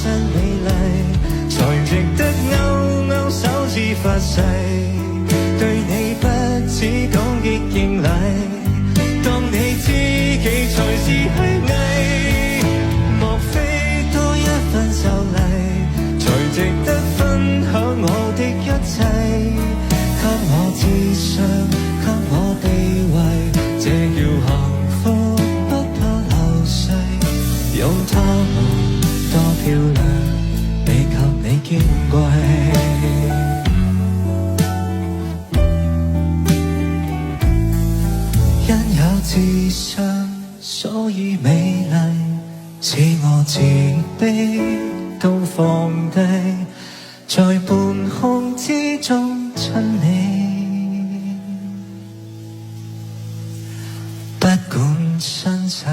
身美麗，才值得勾勾手指發誓，對你不止感激敬禮，當你知己才是虛偽，莫非多一份秀麗，才值得分享我的一切，給我智商，給我地位，這叫幸福不怕流逝，用它們多漂亮，未及你矜貴。因有自信，所以美麗，使我自卑都放低，在半空之中親你，不管身世。